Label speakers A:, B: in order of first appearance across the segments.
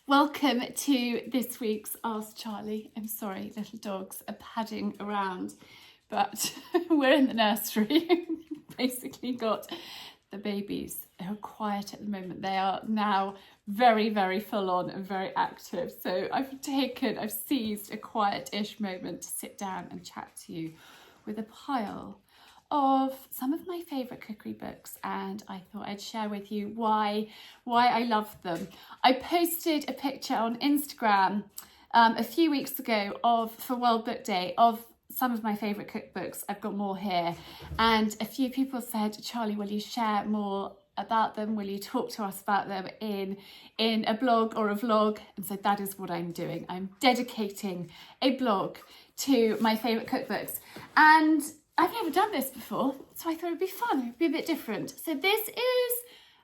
A: Welcome to this week's Ask Charlie. I'm sorry, little dogs are padding around, but we're in the nursery. Basically got the babies who are quiet at the moment. They are now very, very full on and very active. So I've seized a quiet-ish moment to sit down and chat to you with a pile of some of my favourite cookery books, and I thought I'd share with you why I love them. I posted a picture on Instagram a few weeks ago for World Book Day of some of my favourite cookbooks. I've got more here, and a few people said, Charlie, will you share more about them? Will you talk to us about them in a blog or a vlog? And so that is what I'm doing. I'm dedicating a blog to my favourite cookbooks, and I've never done this before, so I thought it'd be fun, it'd be a bit different. So this is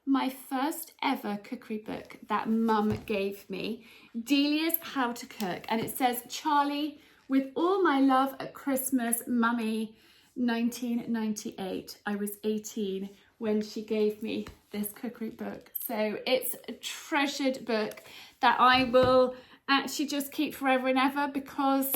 A: my first ever cookery book that Mum gave me, Delia's How to Cook, and it says, Charlie, with all my love at Christmas, Mummy, 1998. I was 18 when she gave me this cookery book. So it's a treasured book that I will actually just keep forever and ever because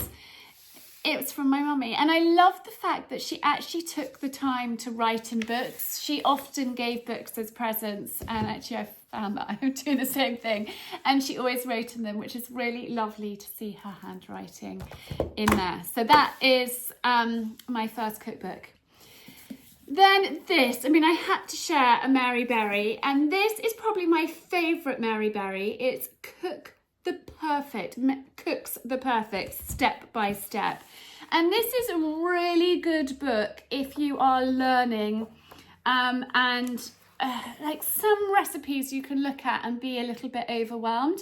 A: it's from my mummy. And I love the fact that she actually took the time to write in books. She often gave books as presents, and actually I found that I do the same thing. And she always wrote in them, which is really lovely to see her handwriting in there. So that is my first cookbook. Then this, I had to share a Mary Berry, and this is probably my favourite Mary Berry. It's Cooks the Perfect Step by Step. And this is a really good book if you are learning like some recipes you can look at and be a little bit overwhelmed.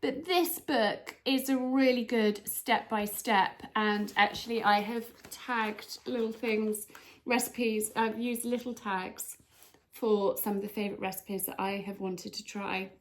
A: But this book is a really good step by step. And actually I have tagged little things, recipes. I've used little tags for some of the favourite recipes that I have wanted to try.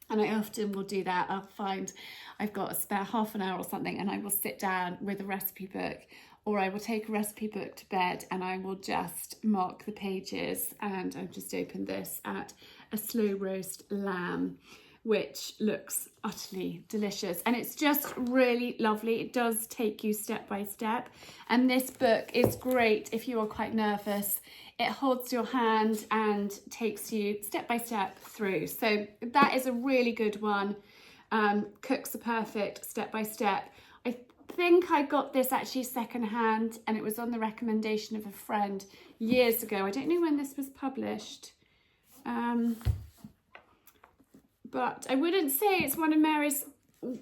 A: And I often will do that. I'll find I've got a spare half an hour or something, and I will sit down with a recipe book, or I will take a recipe book to bed and I will just mark the pages. And I've just opened this at a slow roast lamb, which looks utterly delicious. And it's just really lovely. It does take you step by step. And this book is great if you are quite nervous. It holds your hand and takes you step by step through. So that is a really good one. Cooks the Perfect Step by Step. I think I got this actually secondhand, and it was on the recommendation of a friend years ago. I don't know when this was published. But I wouldn't say it's one of Mary's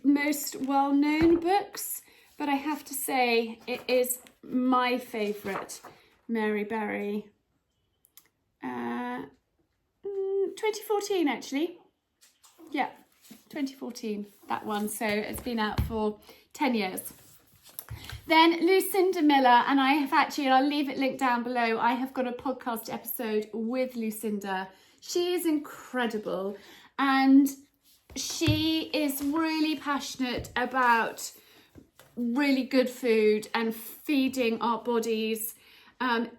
A: most well-known books, but I have to say it is my favourite Mary Berry. 2014 actually. Yeah, 2014, that one. So it's been out for 10 years. Then Lucinda Miller, and I have actually, I'll leave it linked down below, I have got a podcast episode with Lucinda. She is incredible, and she is really passionate about really good food and feeding our bodies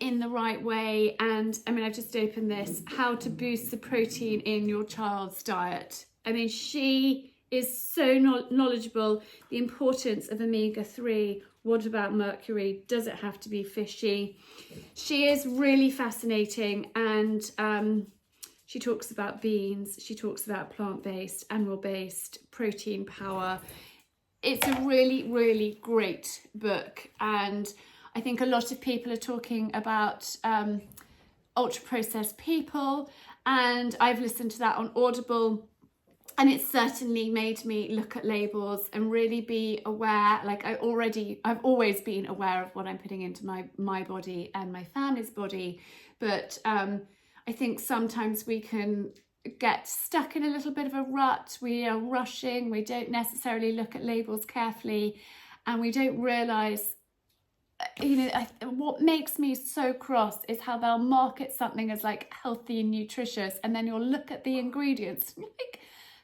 A: in the right way. And I've just opened this, How to Boost the Protein in Your Child's Diet. She is so knowledgeable, the importance of omega-3. What about mercury? Does it have to be fishy? She is really fascinating, and she talks about beans, she talks about plant-based, animal-based, protein power. It's a really, really great book, and I think a lot of people are talking about ultra-processed people, and I've listened to that on Audible, and it's certainly made me look at labels and really be aware. Like I've always been aware of what I'm putting into my body and my family's body, but I think sometimes we can get stuck in a little bit of a rut. We are rushing, we don't necessarily look at labels carefully, and we don't realise, what makes me so cross is how they'll market something as like healthy and nutritious, and then you'll look at the ingredients and you're like,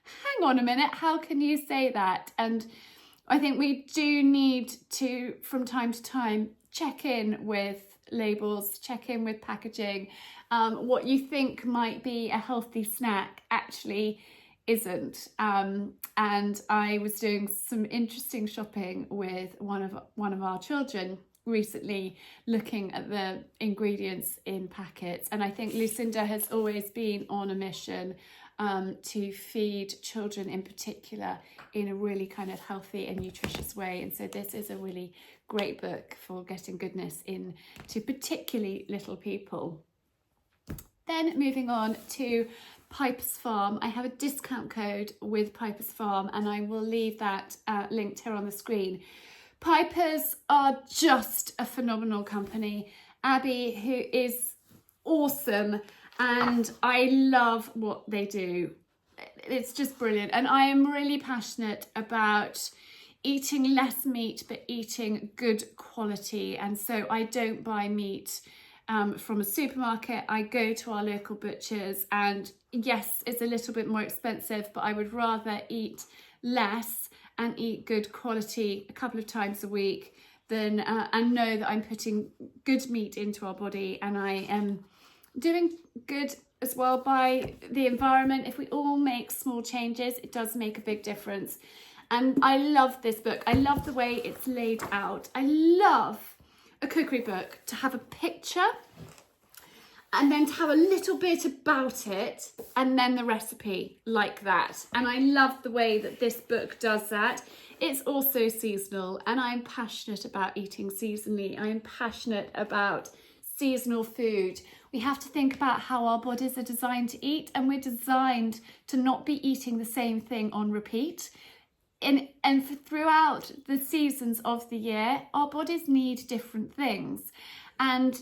A: hang on a minute, how can you say that? And I think we do need to, from time to time, check in with labels, check in with packaging. What you think might be a healthy snack actually isn't. And I was doing some interesting shopping with one of our children recently, looking at the ingredients in packets, and I think Lucinda has always been on a mission to feed children in particular in a really kind of healthy and nutritious way, and so this is a really great book for getting goodness in to particularly little people. Then moving on to Piper's Farm. I have a discount code with Piper's Farm, and I will leave that linked here on the screen. Piper's are just a phenomenal company. Abby, who is awesome, and I love what they do. It's just brilliant, and I am really passionate about eating less meat but eating good quality, and so I don't buy meat from a supermarket. I go to our local butchers, and yes, it's a little bit more expensive, but I would rather eat less and eat good quality a couple of times a week than and know that I'm putting good meat into our body, and I am doing good as well by the environment. If we all make small changes, it does make a big difference. And I love this book. I love the way it's laid out. I love a cookery book to have a picture and then to have a little bit about it and then the recipe like that. And I love the way that this book does that. It's also seasonal, and I'm passionate about eating seasonally. I'm passionate about seasonal food. We have to think about how our bodies are designed to eat, and we're designed to not be eating the same thing on repeat. And throughout the seasons of the year, our bodies need different things. And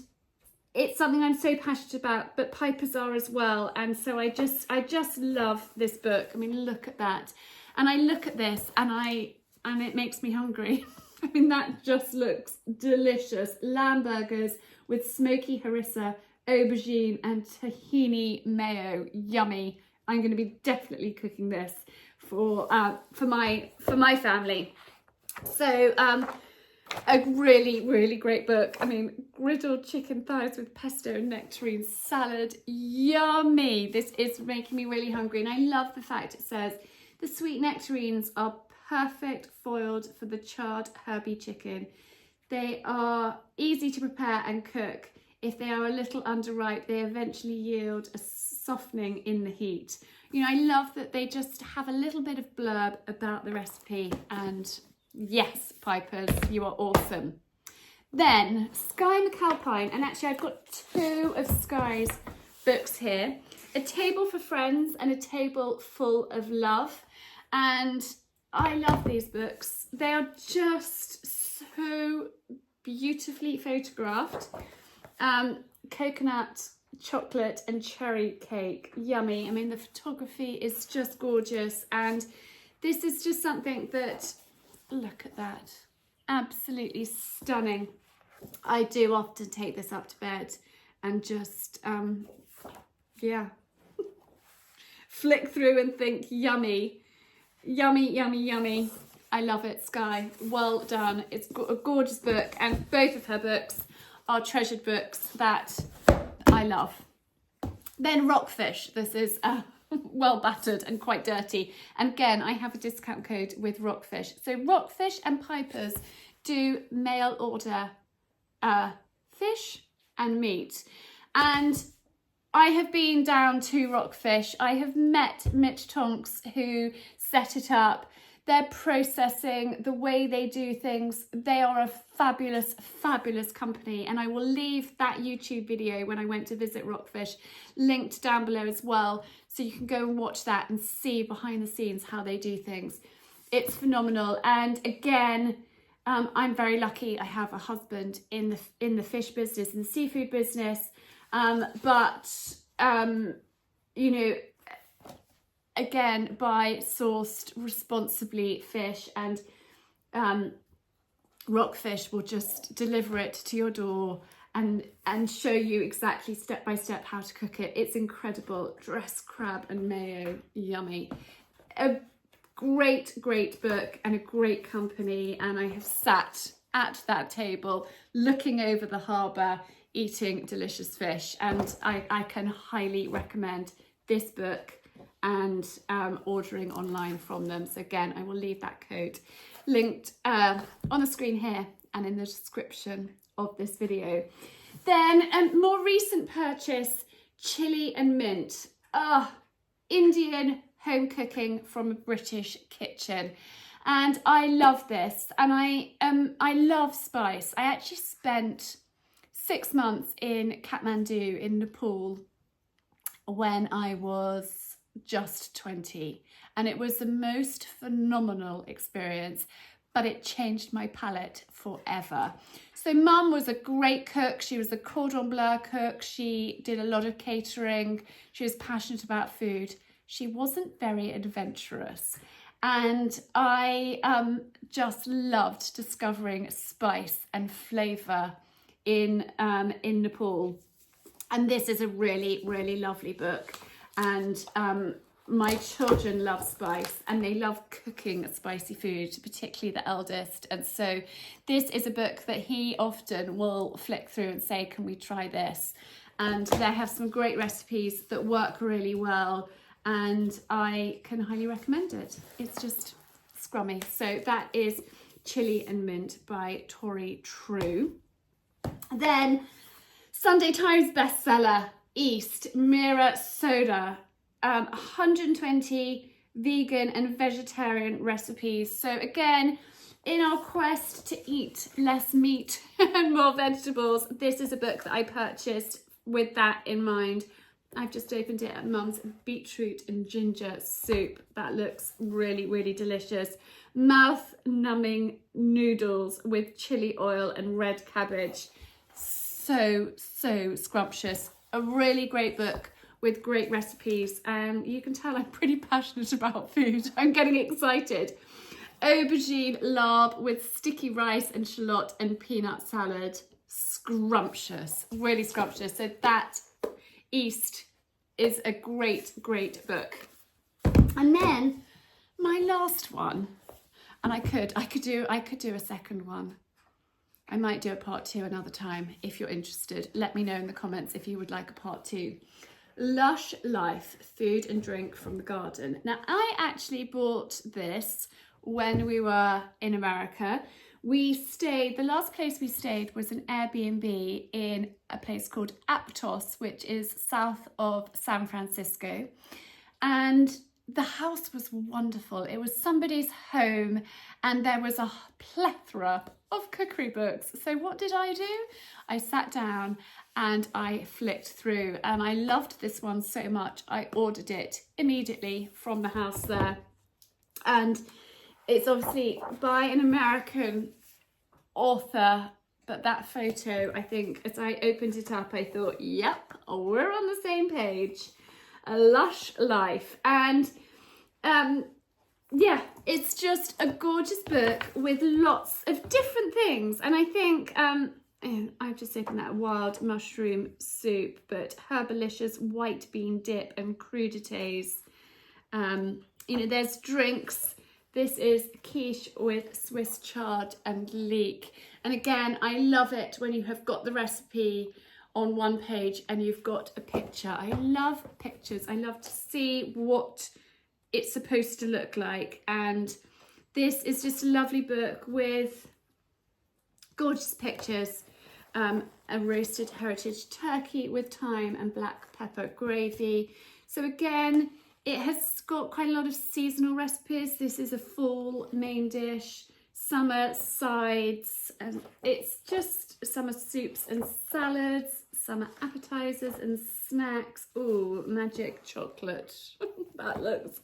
A: it's something I'm so passionate about, but Piper's are as well. And so I just love this book. I mean, look at that. And I look at this and it makes me hungry. I mean, that just looks delicious. Lamb burgers with smoky harissa, aubergine and tahini mayo. Yummy. I'm going to be definitely cooking this for my family. So a really, really great book. I mean, griddled chicken thighs with pesto and nectarine salad. Yummy. This is making me really hungry. And I love the fact it says the sweet nectarines are perfect foiled for the charred herby chicken. They are easy to prepare and cook. If they are a little underripe, they eventually yield a softening in the heat. You know, I love that they just have a little bit of blurb about the recipe, and yes, Pipers, you are awesome. Then Sky McAlpine, and actually I've got two of Sky's books here, A Table for Friends and A Table Full of Love. And I love these books. They are just so beautifully photographed. Coconut, chocolate and cherry cake. Yummy. I mean, the photography is just gorgeous, and this is just something that, look at that, absolutely stunning. I do often take this up to bed and just yeah, flick through and think yummy, yummy, yummy, yummy. I love it, Sky. Well done. It's a gorgeous book, and both of her books are treasured books that I love. Then Rockfish. This is well battered and quite dirty. And again, I have a discount code with Rockfish. So Rockfish and Pipers do mail order fish and meat. And I have been down to Rockfish. I have met Mitch Tonks, who set it up. Their processing, the way they do things, they are a fabulous, fabulous company. And I will leave that YouTube video when I went to visit Rockfish linked down below as well, so you can go and watch that and see behind the scenes how they do things. It's phenomenal. And again, I'm very lucky. I have a husband in the fish business, in the seafood business. You know, again, buy sourced responsibly fish, and Rockfish will just deliver it to your door and show you exactly step by step how to cook it. It's incredible. Dressed crab and mayo, yummy. A great, great book and a great company, and I have sat at that table looking over the harbour eating delicious fish, and I can highly recommend this book and ordering online from them. So again, I will leave that code linked on the screen here and in the description of this video. Then more recent purchase, Chilli Mint. Indian home cooking from a British kitchen. And I love this, and I love spice. I actually spent 6 months in Kathmandu in Nepal when I was just 20, and it was the most phenomenal experience, but it changed my palate forever. So Mum was a great cook. She was a cordon bleu cook. She did a lot of catering. She was passionate about food. She wasn't very adventurous. And I just loved discovering spice and flavour in Nepal. And this is a really, really lovely book. And my children love spice and they love cooking spicy food, particularly the eldest. And so this is a book that he often will flick through and say, can we try this? And they have some great recipes that work really well. And I can highly recommend it. It's just scrummy. So that is Chilli Mint by Tori True. Then Sunday Times bestseller, East Mira Soda, 120 vegan and vegetarian recipes. So again, in our quest to eat less meat and more vegetables, this is a book that I purchased with that in mind. I've just opened it at Mum's beetroot and ginger soup. That looks really, really delicious. Mouth-numbing noodles with chili oil and red cabbage. So scrumptious. A really great book with great recipes. And you can tell I'm pretty passionate about food. I'm getting excited. Aubergine larb with sticky rice and shallot and peanut salad. Scrumptious, really scrumptious. So that East is a great, great book. And then my last one, and I could do a second one. I might do a part 2 another time if you're interested. Let me know in the comments if you would like a part 2. Lush Life, food and drink from the garden. Now I actually bought this when we were in America. The last place we stayed was an Airbnb in a place called Aptos, which is south of San Francisco. And the house was wonderful. It was somebody's home and there was a plethora of cookery books. So what did I do? I sat down and I flicked through, and I loved this one so much. I ordered it immediately from the house there. And it's obviously by an American author, but that photo, I think, as I opened it up, I thought, yep, we're on the same page. A Lush Life. And yeah, it's just a gorgeous book with lots of different things. And I think, I've just opened that wild mushroom soup, but herbalicious white bean dip and crudités. There's drinks. This is quiche with Swiss chard and leek. And again, I love it when you have got the recipe on one page and you've got a picture. I love pictures. I love to see what it's supposed to look like. And this is just a lovely book with gorgeous pictures. A roasted heritage turkey with thyme and black pepper gravy. So again, it has got quite a lot of seasonal recipes. This is a fall main dish, summer sides, and it's just summer soups and salads, summer appetizers and snacks. Ooh, magic chocolate. That looks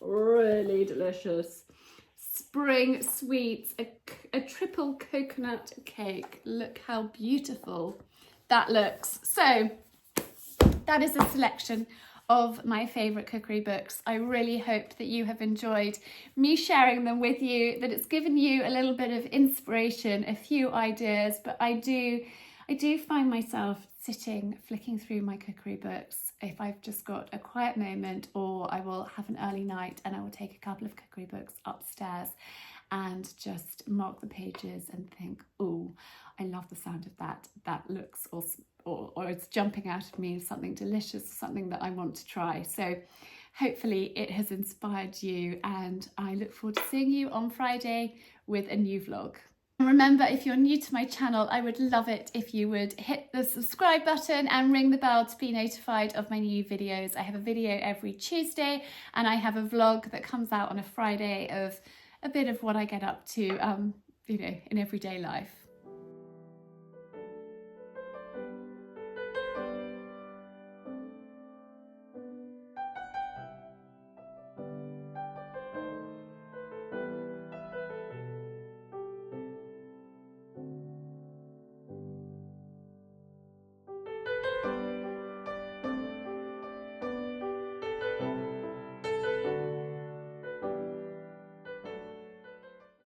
A: really delicious. Spring sweets, a triple coconut cake. Look how beautiful that looks. So that is a selection of my favourite cookery books. I really hope that you have enjoyed me sharing them with you, that it's given you a little bit of inspiration, a few ideas, but I do find myself sitting, flicking through my cookery books if I've just got a quiet moment, or I will have an early night and I will take a couple of cookery books upstairs and just mark the pages and think, oh, I love the sound of that. That looks awesome. Or it's jumping out of me something delicious, something that I want to try. So Hopefully it has inspired you, and I look forward to seeing you on Friday with a new vlog. And remember, if you're new to my channel, I would love it if you would hit the subscribe button and ring the bell to be notified of my new videos. I have a video every Tuesday, and I have a vlog that comes out on a Friday of a bit of what I get up to, you know, in everyday life.